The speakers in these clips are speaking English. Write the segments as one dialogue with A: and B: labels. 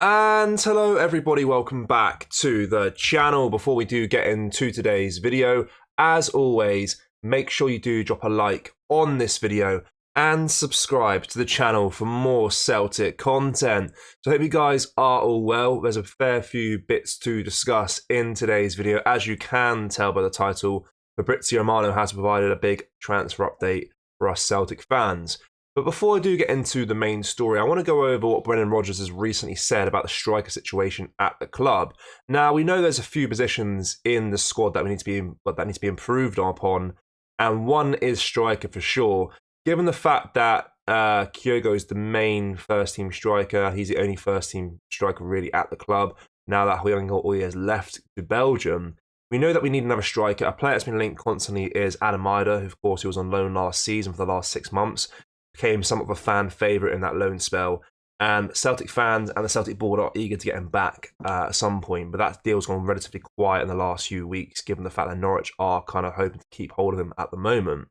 A: And hello everybody, welcome back to the channel. Before we do get into today's video, as always, make sure you do drop a like on this video and subscribe to the channel for more Celtic content. So I hope you guys are all well. There's a fair few bits to discuss in today's video. As you can tell by the title, Fabrizio Romano has provided a big transfer update for us Celtic fans. But before I do get into the main story, I want to go over what Brendan Rodgers has recently said about the striker situation at the club. Now, we know there's a few positions in the squad that need to be improved upon, and one is striker for sure. Given the fact that Kyogo is the main first-team striker, he's the only first-team striker really at the club. Now that Huyang Oye has left to Belgium, we know that we need another striker. A player that's been linked constantly is Adam Ida, who of course he was on loan last season for the last 6 months. Became somewhat of a fan favourite in that loan spell, and Celtic fans and the Celtic board are eager to get him back at some point, but that deal's gone relatively quiet in the last few weeks, given the fact that Norwich are kind of hoping to keep hold of him at the moment.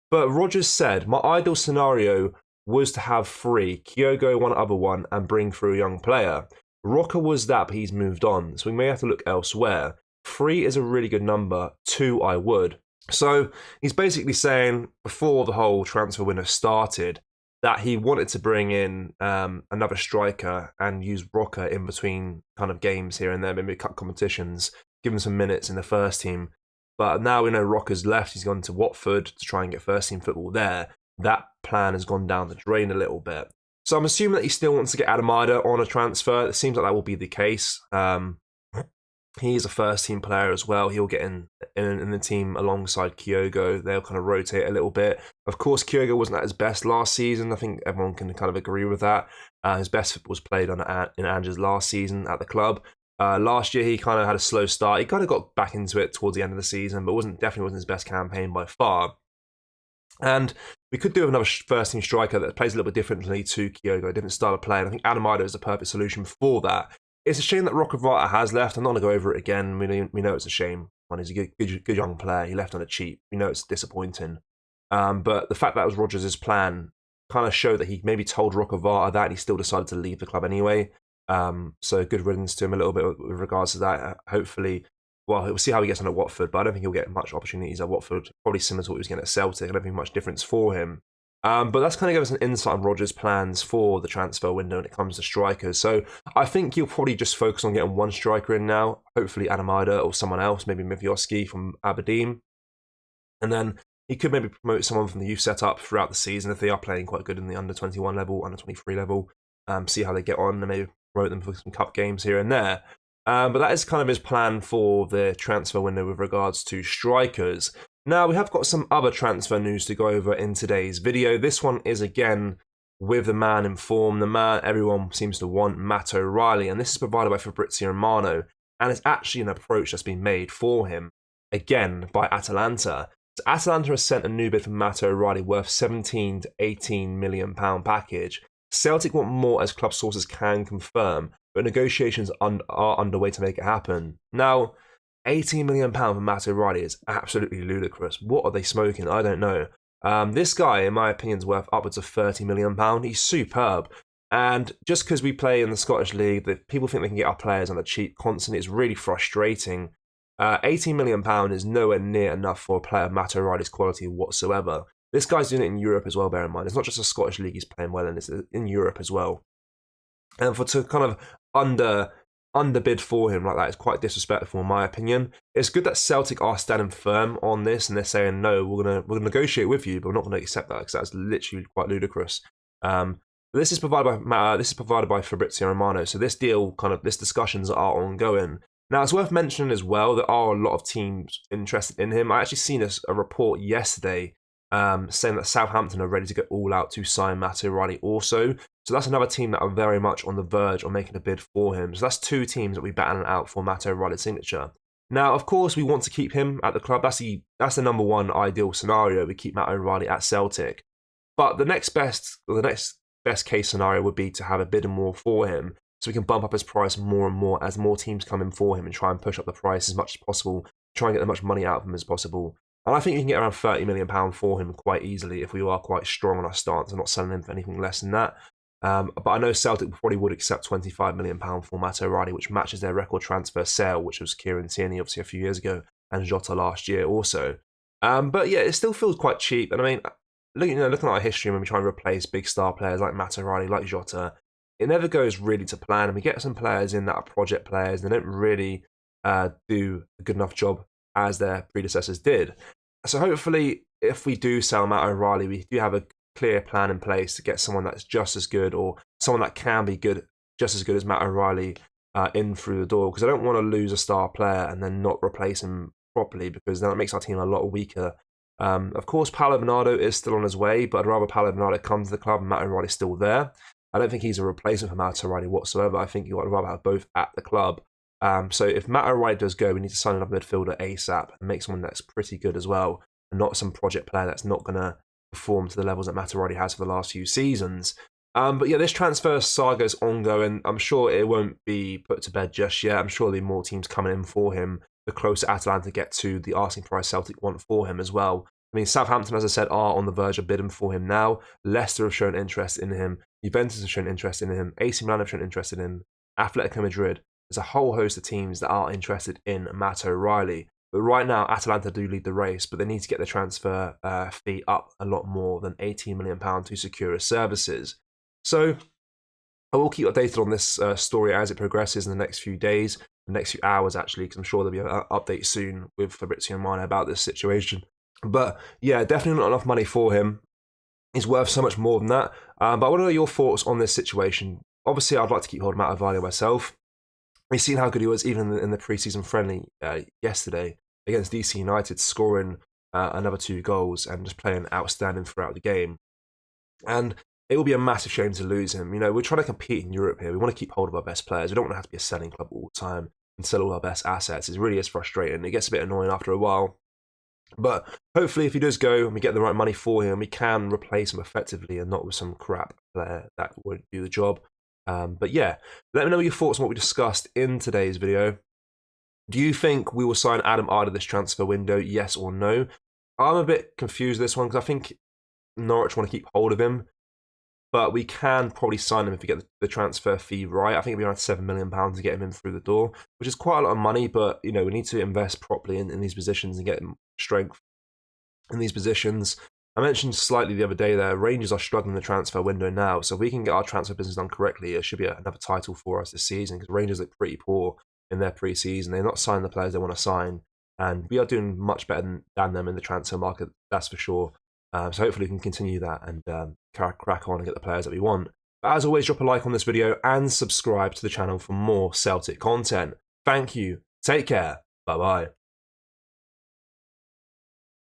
A: But Rodgers said, my ideal scenario was to have three, Kyogo one other one, and bring through a young player. Rocker was that, but he's moved on, so we may have to look elsewhere. 3 is a really good number, 2 I would. So he's basically saying, before the whole transfer window started, that he wanted to bring in another striker and use Rocker in between kind of games here and there, maybe cut competitions, give him some minutes in the first team. But now we know Rocker's left, he's gone to Watford to try and get first team football there. That plan has gone down the drain a little bit. So I'm assuming that he still wants to get Adam Ida on a transfer. It seems like that will be the case. He's a first-team player as well. He'll get in the team alongside Kyogo. They'll kind of rotate a little bit. Of course, Kyogo wasn't at his best last season. I think everyone can kind of agree with that. His best football was played in Ange's last season at the club. Last year, he kind of had a slow start. He kind of got back into it towards the end of the season, but definitely wasn't his best campaign by far. And we could do another first-team striker that plays a little bit differently to Kyogo, a different style of play. And I think Adam Ida is the perfect solution for that. It's a shame that Rocker has left. I'm not going to go over it again. We know it's a shame. He's a good young player. He left on a cheap. We know it's disappointing. But the fact that was Rodgers' plan kind of showed that he maybe told Rocker that and he still decided to leave the club anyway. So good riddance to him a little bit with regards to that. Hopefully, well, we'll see how he gets on at Watford, but I don't think he'll get much opportunities at Watford. Probably similar to what he was getting at Celtic. I don't think much difference for him. But that's kind of give us an insight on Rodgers' plans for the transfer window when it comes to strikers. So I think he'll probably just focus on getting one striker in now, hopefully Adam Ida or someone else, maybe Mivioski from Aberdeen. And then he could maybe promote someone from the youth setup throughout the season if they are playing quite good in the under-21 level, under-23 level, see how they get on and maybe promote them for some cup games here and there. But that is kind of his plan for the transfer window with regards to strikers. Now, we have got some other transfer news to go over in today's video. This one is, again, with the man in form, the man everyone seems to want, Matt O'Reilly, and this is provided by Fabrizio Romano, and it's actually an approach that's been made for him, again, by Atalanta. So Atalanta has sent a new bid for Matt O'Reilly worth £17 to £18 million package. Celtic want more, as club sources can confirm, but negotiations are underway to make it happen. Now, £18 million for Matt O'Reilly is absolutely ludicrous. What are they smoking? I don't know. This guy, in my opinion, is worth upwards of £30 million. He's superb. And just because we play in the Scottish League, that people think they can get our players on the cheap constantly, it's really frustrating. £18 million is nowhere near enough for a player of Matt O'Reilly's quality whatsoever. This guy's doing it in Europe as well, bear in mind. It's not just a Scottish League he's playing well in, it's in Europe as well. And to kind of underbid for him like that is quite disrespectful in my opinion. It's good that Celtic are standing firm on this and they're saying no, we're gonna negotiate with you, but we're not going to accept that because that's literally quite ludicrous. This is provided by Fabrizio Romano, so this discussions are ongoing. Now it's worth mentioning as well there are a lot of teams interested in him. I actually seen a report yesterday saying that Southampton are ready to go all out to sign Matt O'Reilly also. So that's another team that are very much on the verge of making a bid for him. So that's 2 teams that we battling out for Matt O'Reilly's signature. Now, of course, we want to keep him at the club. That's the number one ideal scenario. We keep Matt O'Reilly at Celtic. But the next best case scenario would be to have a bid more for him, so we can bump up his price more and more as more teams come in for him and try and push up the price as much as possible, try and get as much money out of him as possible. And I think you can get around £30 million for him quite easily if we are quite strong on our stance and not selling him for anything less than that. But I know Celtic probably would accept £25 million for Matt O'Reilly, which matches their record transfer sale, which was Kieran Tierney obviously a few years ago, and Jota last year also. But yeah, it still feels quite cheap. And I mean, looking at our history when we try and replace big star players like Matt O'Reilly, like Jota, it never goes really to plan. And we get some players in that are project players, and they don't really do a good enough job as their predecessors did. So hopefully, if we do sell Matt O'Reilly, we do have a clear plan in place to get someone that's just as good, or someone that can be good, just as good as Matt O'Reilly, in through the door. Because I don't want to lose a star player and then not replace him properly, because then it makes our team a lot weaker. Of course, Paolo Bernardo is still on his way, but I'd rather Paolo Bernardo come to the club and Matt O'Reilly's still there. I don't think he's a replacement for Matt O'Reilly whatsoever. I think you'd rather have both at the club. So if Matt O'Reilly does go, we need to sign another midfielder ASAP and make someone that's pretty good as well, and not some project player that's not going to perform to the levels that Matt O'Reilly has for the last few seasons. But yeah, this transfer saga is ongoing. I'm sure it won't be put to bed just yet. I'm sure there'll be more teams coming in for him the closer Atalanta get to the asking price Celtic want for him as well. I mean, Southampton, as I said, are on the verge of bidding for him now. Leicester have shown interest in him. Juventus have shown interest in him. AC Milan have shown interest in him. Atletico Madrid. There's a whole host of teams that are interested in Matt O'Reilly. But right now, Atalanta do lead the race, but they need to get the transfer fee up a lot more than £18 million to secure his services. So I will keep updated on this story as it progresses in the next few days, the next few hours actually, because I'm sure there'll be an update soon with Fabrizio Romano about this situation. But yeah, definitely not enough money for him. He's worth so much more than that. But I want to know your thoughts on this situation. Obviously, I'd like to keep hold of Matt O'Reilly myself. We've seen how good he was even in the pre-season friendly yesterday against DC United, scoring another 2 goals and just playing outstanding throughout the game. And it will be a massive shame to lose him. You know, we're trying to compete in Europe here. We want to keep hold of our best players. We don't want to have to be a selling club all the time and sell all our best assets. It really is frustrating. It gets a bit annoying after a while. But hopefully, if he does go and we get the right money for him, we can replace him effectively and not with some crap player that won't do the job. But yeah, let me know your thoughts on what we discussed in today's video. Do you think we will sign Adam Arda this transfer window, yes or no? I'm a bit confused with this one because I think Norwich want to keep hold of him, but we can probably sign him if we get the transfer fee right. I think it'll be around £7 million to get him in through the door, which is quite a lot of money, but you know, we need to invest properly in these positions and get strength in these positions. I mentioned slightly the other day there, Rangers are struggling in the transfer window now, so if we can get our transfer business done correctly, it should be another title for us this season, because Rangers look pretty poor in their pre-season. They're not signing the players they want to sign, and we are doing much better than them in the transfer market, that's for sure. So hopefully we can continue that and crack on and get the players that we want. But as always, drop a like on this video and subscribe to the channel for more Celtic content. Thank you, take care, bye-bye.